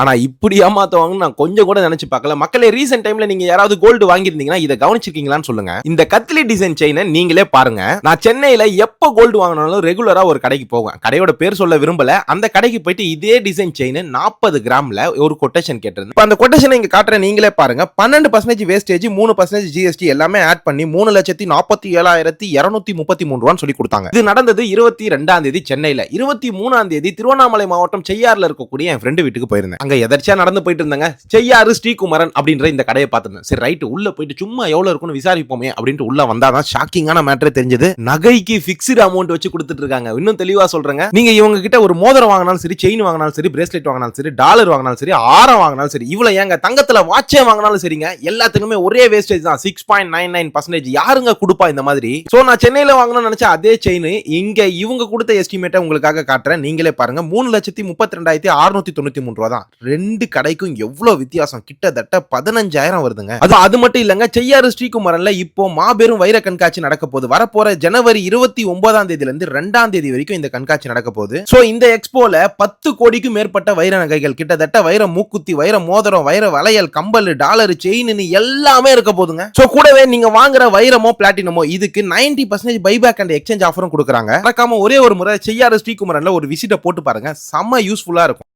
ஆனா இப்படி ஏமாத்துவாங்கன்னு நான் கொஞ்சம் கூட நினைச்சு பார்க்கல. மக்களே, ரீசென்ட் டைம்ல நீங்க யாராவது கோல்டு வாங்கியிருந்தீங்கன்னா இதை கவனிச்சிருக்கீங்களான்னு சொல்லுங்க. இந்த கத்லி டிசைன் செயினை நீங்களே பாருங்க. நான் சென்னையில எப்ப கோல்டு வாங்கினாலும் ரெகுலரா ஒரு கடைக்கு போவேன். கடையோட பேர் சொல்ல விரும்பல. அந்த கடைக்கு போயிட்டு இதே டிசைன் செயின் 40 கிராம்ல ஒரு கொட்டேஷன் கேட்டிருந்தேன். இப்ப அந்த கொட்டேஷனை இங்க காட்டுறேன், நீங்களே பாருங்க. 12% வேஸ்டேஜ், 3% ஜிஎஸ்டி எல்லாமே ஆட் பண்ணி 3,47,233 ரூபான்னு சொல்லி கொடுத்தாங்க. இது நடந்தது 22ஆம் தேதி சென்னையில. 23ஆம் தேதி திருவண்ணாமலை மாவட்டம் செய்யாறுல இருக்கக்கூடிய என் ஃப்ரெண்டு வீட்டுக்கு போயிருந்தேன். அங்க எதர்ச்சியா நடந்து போயிட்டு இருந்தாங்க. செய்யாறு ஸ்ரீகுமரன் அப்படின்ற இந்த கடையை பார்த்திருந்தேன். சரி ரைட், உள்ள போயிட்டு சும்மா எவ்வளவு இருக்குன்னு விசாரிப்போமே அப்படின்ட்டு உள்ள வந்தாதான் ஷாக்கிங்கான மேட்டரே தெரிஞ்சது. நகைக்கு பிக்ஸ்டு அமௌண்ட் வச்சு கொடுத்துட்டு இருக்காங்க. இன்னும் தெளிவா சொல்றேங்க, நீங்க இவங்க கிட்ட ஒரு மோதிரம் வாங்கினாலும் சரி, செயின் வாங்கினாலும் சரி, பிரேஸ்லெட் வாங்கினாலும் சரி, டாலர் வாங்கினாலும் சரி, ஆரம் வாங்கினாலும் சரி, இவ்வளவு ஏங்க தங்கத்துல வாட்சே வாங்கினாலும் சரிங்க, எல்லாத்துக்குமே ஒரே வேஸ்டேஜ் தான். 6.99% யாருங்க கொடுப்பா இந்த மாதிரி? சோ நான் சென்னையில வாங்கணும்னு நினைச்ச அதே செயின் இங்க இவங்க கொடுத்த எஸ்டிமேட்டை உங்களுக்காக காட்டுறேன், நீங்களே பாருங்க. 3,32,693 ரூபா தான். ரெண்டு கடைக்கும் எவ்வளவு வித்தியாசம், கிட்டத்தட்ட 15,000 வருதுங்க. அது மட்டும் இல்லங்க, செய்யாறு ஸ்ரீகுமரன்ல இப்போ மாபெரும் வைர கண்காட்சி நடக்க போகுது. வரப்போற ஜனவரி 29ஆம் தேதியில இருந்து 2ஆம் தேதி வரைக்கும் இந்த கண்காட்சி நடக்க போகுது. சோ இந்த எக்ஸ்போல 10 கோடிக்கும் மேற்பட்ட வைர நகைகள், கிட்டத்தட்ட வைர மூக்குத்தி, வைர மோதிரம், வைர வளையல், கம்பல், டாலர், செயின் எல்லாமே இருக்க போதுங்க. சோ கூடவே நீங்க வாங்குற வைரமோ பிளாட்டினமோ இதுக்கு 90% பைபேக் அண்ட் எக்ஸ்சேஞ்ச் ஆஃபரும் கொடுக்குறாங்க. மறக்காம ஒரே ஒரு முறை செய்யாறு ஸ்ரீகுமரன்ல ஒரு விசிட்ட போட்டு பாருங்க, செம்ம யூஸ்ஃபுல்லா இருக்கும்.